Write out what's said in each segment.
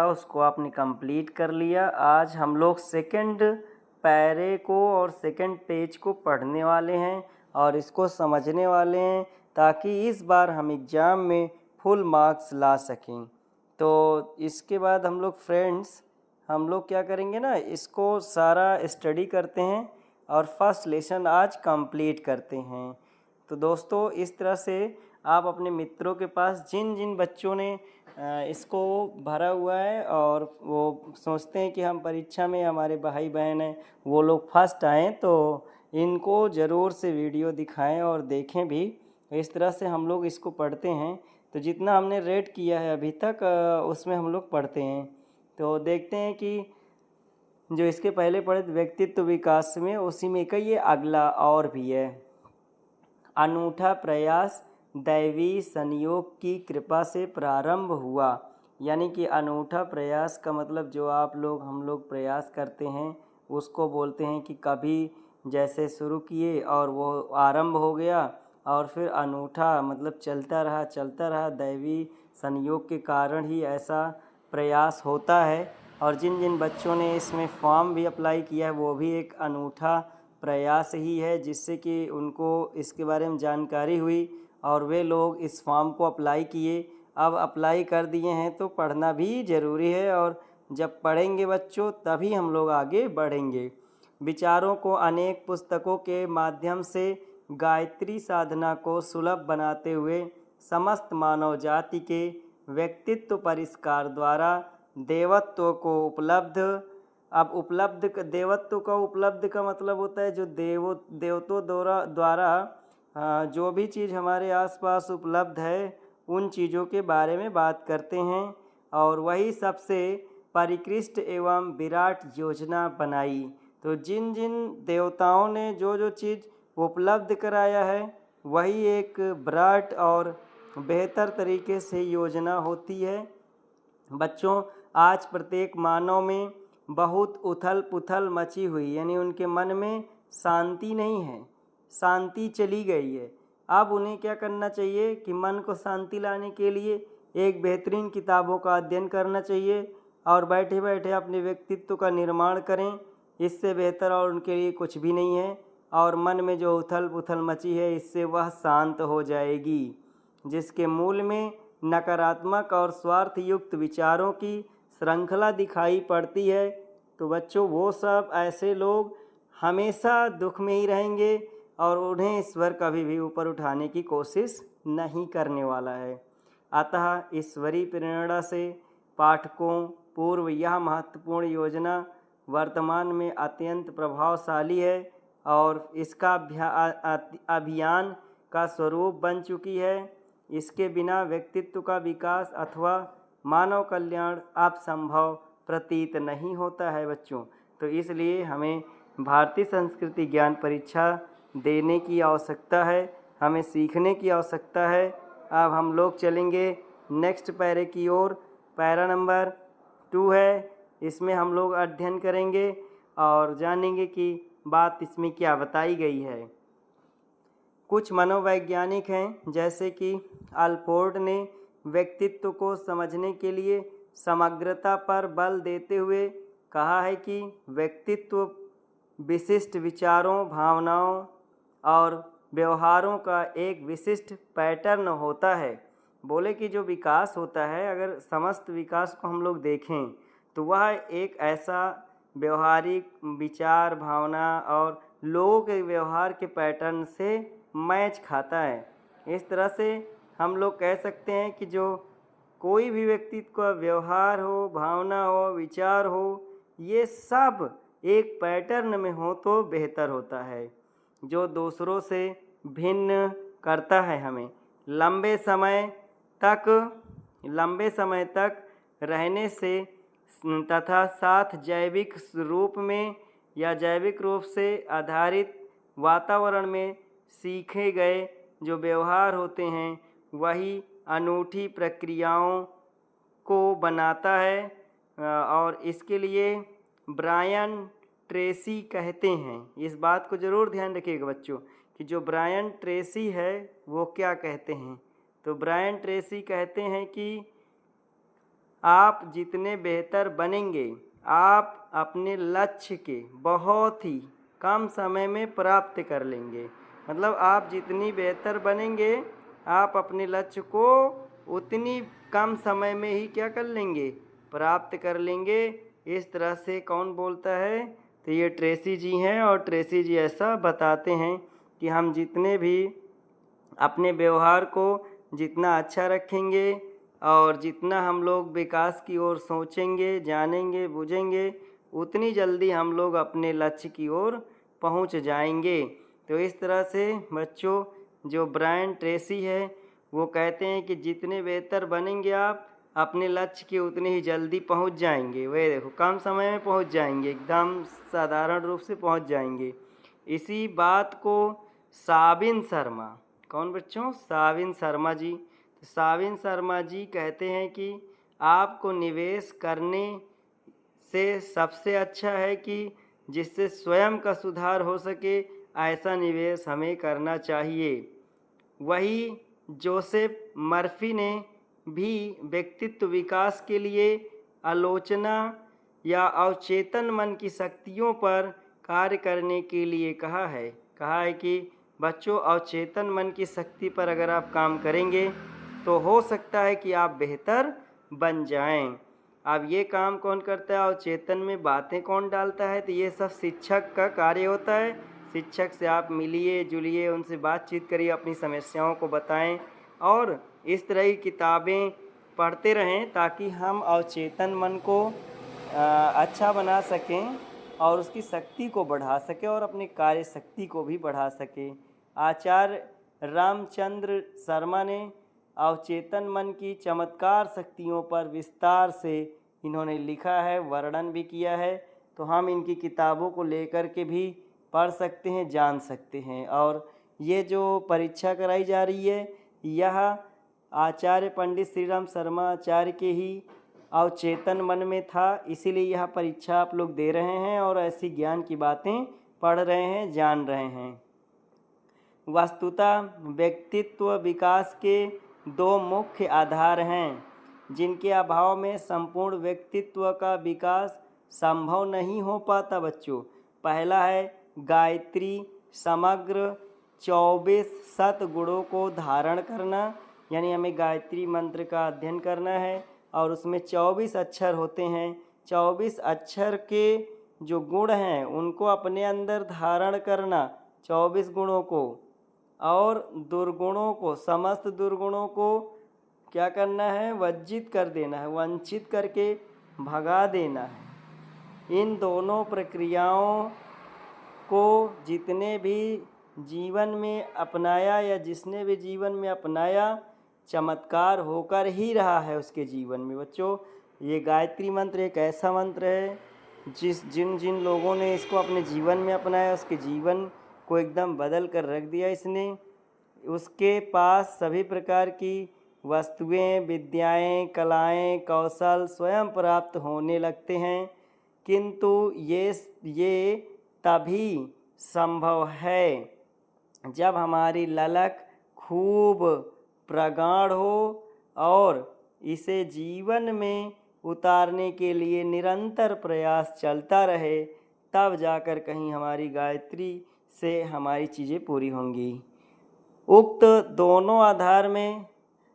उसको आपने कंप्लीट कर लिया। आज हम लोग सेकंड पैरे को और सेकंड पेज को पढ़ने वाले हैं और इसको समझने वाले हैं ताकि इस बार हम एग्ज़ाम में फुल मार्क्स ला सकें। तो इसके बाद हम लोग फ्रेंड्स क्या करेंगे ना, इसको सारा स्टडी करते हैं और फर्स्ट लेसन आज कंप्लीट करते हैं। तो दोस्तों इस तरह से आप अपने मित्रों के पास जिन जिन बच्चों ने इसको भरा हुआ है और वो सोचते हैं कि हम परीक्षा में हमारे भाई बहन हैं वो लोग फर्स्ट आएँ, तो इनको ज़रूर से वीडियो दिखाएं और देखें भी। इस तरह से हम लोग इसको पढ़ते हैं। तो जितना हमने रेड किया है अभी तक उसमें हम लोग पढ़ते हैं। तो देखते हैं कि जो इसके पहले पढ़े व्यक्तित्व विकास में, उसी में का ये अगला और भी है। अनूठा प्रयास दैवी संयोग की कृपा से प्रारंभ हुआ। यानी कि अनूठा प्रयास का मतलब जो हम लोग प्रयास करते हैं उसको बोलते हैं कि कभी जैसे शुरू किए और वो आरंभ हो गया, और फिर अनूठा मतलब चलता रहा दैवी संयोग के कारण ही ऐसा प्रयास होता है। और जिन जिन बच्चों ने इसमें फॉर्म भी अप्लाई किया है वो भी एक अनूठा प्रयास ही है, जिससे कि उनको इसके बारे में जानकारी हुई और वे लोग इस फॉर्म को अप्लाई किए। अब अप्लाई कर दिए हैं तो पढ़ना भी ज़रूरी है, और जब पढ़ेंगे बच्चों तभी हम लोग आगे बढ़ेंगे। विचारों को अनेक पुस्तकों के माध्यम से गायत्री साधना को सुलभ बनाते हुए समस्त मानव जाति के व्यक्तित्व परिष्कार द्वारा देवत्व को उपलब्ध। अब देवत्व का उपलब्ध का मतलब होता है जो देवतों द्वारा जो भी चीज़ हमारे आसपास उपलब्ध है उन चीज़ों के बारे में बात करते हैं, और वही सबसे परिकृष्ट एवं विराट योजना बनाई। तो जिन जिन देवताओं ने जो जो चीज़ उपलब्ध कराया है वही एक विराट और बेहतर तरीके से योजना होती है। बच्चों आज प्रत्येक मानव में बहुत उथल पुथल मची हुई, यानी उनके मन में शांति नहीं है, शांति चली गई है। अब उन्हें क्या करना चाहिए कि मन को शांति लाने के लिए एक बेहतरीन किताबों का अध्ययन करना चाहिए और बैठे बैठे अपने व्यक्तित्व का निर्माण करें। इससे बेहतर और उनके लिए कुछ भी नहीं है, और मन में जो उथल पुथल मची है इससे वह शांत हो जाएगी। जिसके मूल में नकारात्मक और स्वार्थ युक्त विचारों की श्रृंखला दिखाई पड़ती है, तो बच्चों वो सब ऐसे लोग हमेशा दुख में ही रहेंगे और उन्हें ईश्वर कभी भी ऊपर उठाने की कोशिश नहीं करने वाला है। अतः ईश्वरीय प्रेरणा से पाठकों पूर्व यह महत्वपूर्ण योजना वर्तमान में अत्यंत प्रभावशाली है और इसका अभियान का स्वरूप बन चुकी है। इसके बिना व्यक्तित्व का विकास अथवा मानव कल्याण असंभव प्रतीत नहीं होता है बच्चों। तो इसलिए हमें भारतीय संस्कृति ज्ञान परीक्षा देने की आवश्यकता है, हमें सीखने की आवश्यकता है। अब हम लोग चलेंगे नेक्स्ट पैरे की ओर। पैरा नंबर 2 है, इसमें हम लोग अध्ययन करेंगे और जानेंगे कि बात इसमें क्या बताई गई है। कुछ मनोवैज्ञानिक हैं जैसे कि अल्फोर्ड ने व्यक्तित्व को समझने के लिए समग्रता पर बल देते हुए कहा है कि व्यक्तित्व विशिष्ट विचारों, भावनाओं और व्यवहारों का एक विशिष्ट पैटर्न होता है। बोले कि जो विकास होता है, अगर समस्त विकास को हम लोग देखें तो वह एक ऐसा व्यवहारिक विचार, भावना और लोगों के व्यवहार के पैटर्न से मैच खाता है। इस तरह से हम लोग कह सकते हैं कि जो कोई भी व्यक्तित्व का व्यवहार हो, भावना हो, विचार हो, ये सब एक पैटर्न में हो तो बेहतर होता है, जो दूसरों से भिन्न करता है हमें लंबे समय तक रहने से तथा साथ जैविक रूप में या जैविक रूप से आधारित वातावरण में सीखे गए जो व्यवहार होते हैं वही अनूठी प्रक्रियाओं को बनाता है। और इसके लिए ब्रायन ट्रेसी कहते हैं, इस बात को ज़रूर ध्यान रखिएगा बच्चों कि जो ब्रायन ट्रेसी है वो क्या कहते हैं। तो ब्रायन ट्रेसी कहते हैं कि आप जितने बेहतर बनेंगे आप अपने लक्ष्य के बहुत ही कम समय में प्राप्त कर लेंगे। मतलब आप जितनी बेहतर बनेंगे आप अपने लक्ष्य को उतनी कम समय में ही क्या कर लेंगे, प्राप्त कर लेंगे। इस तरह से कौन बोलता है, तो ये ट्रेसी जी हैं और ट्रेसी जी ऐसा बताते हैं कि हम जितने भी अपने व्यवहार को जितना अच्छा रखेंगे और जितना हम लोग विकास की ओर सोचेंगे, जानेंगे, बूझेंगे, उतनी जल्दी हम लोग अपने लक्ष्य की ओर पहुंच जाएंगे। तो इस तरह से बच्चों जो ब्रायन ट्रेसी है वो कहते हैं कि जितने बेहतर बनेंगे आप अपने लक्ष्य के उतने ही जल्दी पहुंच जाएंगे। वे देखो कम समय में पहुंच जाएंगे, एकदम साधारण रूप से पहुंच जाएंगे। इसी बात को साबिन शर्मा, कौन बच्चों, साबिन शर्मा जी, तो साबिन शर्मा जी कहते हैं कि आपको निवेश करने से सबसे अच्छा है कि जिससे स्वयं का सुधार हो सके ऐसा निवेश हमें करना चाहिए। वही जोसेफ मर्फी ने भी व्यक्तित्व विकास के लिए आलोचना या अवचेतन मन की शक्तियों पर कार्य करने के लिए कहा है कि बच्चों अवचेतन मन की शक्ति पर अगर आप काम करेंगे तो हो सकता है कि आप बेहतर बन जाएं। अब ये काम कौन करता है, अवचेतन में बातें कौन डालता है, तो ये सब शिक्षक का कार्य होता है। शिक्षक से आप मिलिए जुलिए, उनसे बातचीत करिए, अपनी समस्याओं को बताएं और इस तरह की किताबें पढ़ते रहें ताकि हम अवचेतन मन को अच्छा बना सकें और उसकी शक्ति को बढ़ा सकें और अपनी कार्य शक्ति को भी बढ़ा सकें। आचार्य रामचंद्र शर्मा ने अवचेतन मन की चमत्कार शक्तियों पर विस्तार से इन्होंने लिखा है, वर्णन भी किया है। तो हम इनकी किताबों को लेकर के भी पढ़ सकते हैं, जान सकते हैं। और ये जो परीक्षा कराई जा रही है यह आचार्य पंडित श्री राम शर्मा आचार्य के ही अवचेतन मन में था, इसीलिए यह परीक्षा आप लोग दे रहे हैं और ऐसी ज्ञान की बातें पढ़ रहे हैं, जान रहे हैं। वस्तुतः व्यक्तित्व विकास के दो मुख्य आधार हैं जिनके अभाव में संपूर्ण व्यक्तित्व का विकास संभव नहीं हो पाता बच्चों। पहला है गायत्री समग्र 24 सतगुणों को धारण करना, यानी हमें गायत्री मंत्र का अध्ययन करना है और उसमें 24 अक्षर होते हैं। 24 अक्षर के जो गुण हैं उनको अपने अंदर धारण करना, 24 गुणों को, और दुर्गुणों को, समस्त दुर्गुणों को क्या करना है, वर्जित कर देना है, वंचित करके भगा देना है। इन दोनों प्रक्रियाओं को जितने भी जीवन में अपनाया या जिसने भी जीवन में अपनाया चमत्कार होकर ही रहा है उसके जीवन में। बच्चों ये गायत्री मंत्र एक ऐसा मंत्र है जिन लोगों ने इसको अपने जीवन में अपनाया उसके जीवन को एकदम बदल कर रख दिया इसने। उसके पास सभी प्रकार की वस्तुएं, विद्याएं, कलाएं, कौशल स्वयं प्राप्त होने लगते हैं, किंतु ये तभी संभव है जब हमारी ललक खूब प्रगाढ़ हो और इसे जीवन में उतारने के लिए निरंतर प्रयास चलता रहे, तब जाकर कहीं हमारी गायत्री से हमारी चीज़ें पूरी होंगी। उक्त दोनों आधार में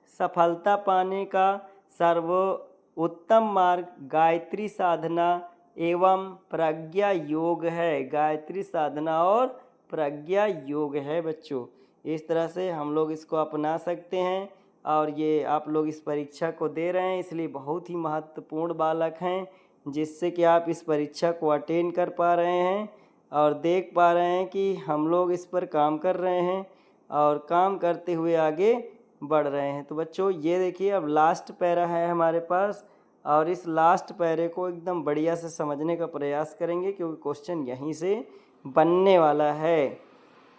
सफलता पाने का सर्वोत्तम मार्ग गायत्री साधना एवं प्रज्ञा योग है। गायत्री साधना और प्रज्ञा योग है बच्चों। इस तरह से हम लोग इसको अपना सकते हैं और ये आप लोग इस परीक्षा को दे रहे हैं, इसलिए बहुत ही महत्वपूर्ण बालक हैं, जिससे कि आप इस परीक्षा को अटेंड कर पा रहे हैं और देख पा रहे हैं कि हम लोग इस पर काम कर रहे हैं और काम करते हुए आगे बढ़ रहे हैं। तो बच्चों ये देखिए अब लास्ट पैरा है हमारे पास और इस लास्ट पैरे को एकदम बढ़िया से समझने का प्रयास करेंगे क्योंकि क्वेश्चन यहीं से बनने वाला है।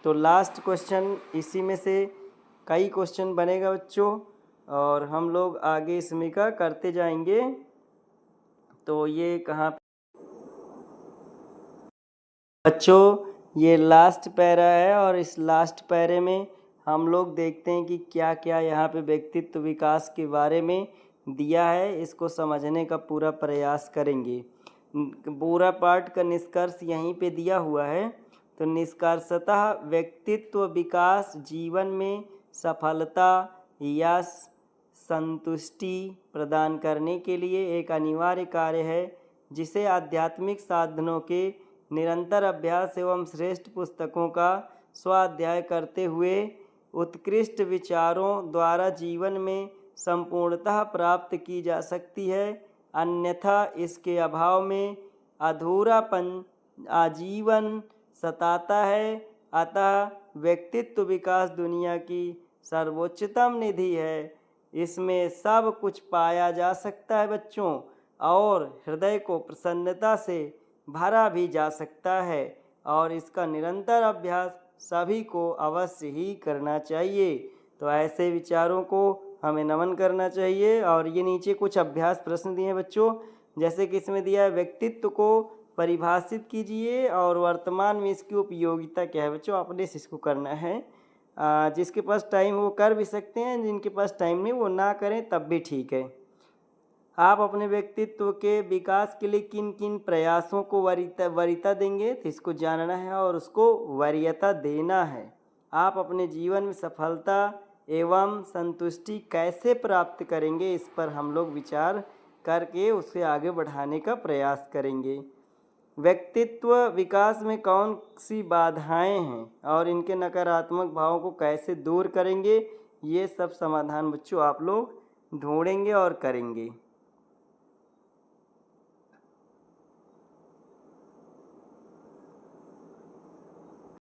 तो लास्ट क्वेश्चन इसी में से कई क्वेश्चन बनेगा बच्चों और हम लोग आगे इसमें का करते जाएंगे। तो ये कहाँ बच्चों, ये लास्ट पैरा है और इस लास्ट पैरे में हम लोग देखते हैं कि क्या क्या यहाँ पे व्यक्तित्व विकास के बारे में दिया है, इसको समझने का पूरा प्रयास करेंगे। पूरा पाठ का निष्कर्ष यहीं पे दिया हुआ है। तो निष्कर्षतः व्यक्तित्व विकास जीवन में सफलता या संतुष्टि प्रदान करने के लिए एक अनिवार्य कार्य है, जिसे आध्यात्मिक साधनों के निरंतर अभ्यास एवं श्रेष्ठ पुस्तकों का स्वाध्याय करते हुए उत्कृष्ट विचारों द्वारा जीवन में संपूर्णतः प्राप्त की जा सकती है। अन्यथा इसके अभाव में अधूरापन आजीवन सताता है। अतः व्यक्तित्व विकास दुनिया की सर्वोच्चतम निधि है। इसमें सब कुछ पाया जा सकता है बच्चों, और हृदय को प्रसन्नता से भरा भी जा सकता है, और इसका निरंतर अभ्यास सभी को अवश्य ही करना चाहिए। तो ऐसे विचारों को हमें नमन करना चाहिए। और ये नीचे कुछ अभ्यास प्रश्न दिए हैं बच्चों, जैसे कि इसमें दिया है व्यक्तित्व को परिभाषित कीजिए और वर्तमान में इसकी उपयोगिता क्या है। बच्चों आपने इसको करना है। जिसके पास टाइम वो कर भी सकते हैं, जिनके पास टाइम नहीं वो ना करें तब भी ठीक है। आप अपने व्यक्तित्व के विकास के लिए किन किन प्रयासों को वरीयता देंगे, तो इसको जानना है और उसको वरीयता देना है। आप अपने जीवन में सफलता एवं संतुष्टि कैसे प्राप्त करेंगे, इस पर हम लोग विचार करके उसे आगे बढ़ाने का प्रयास करेंगे। व्यक्तित्व विकास में कौन सी बाधाएं हैं और इनके नकारात्मक भावों को कैसे दूर करेंगे, ये सब समाधान बच्चों आप लोग ढूंढेंगे और करेंगे।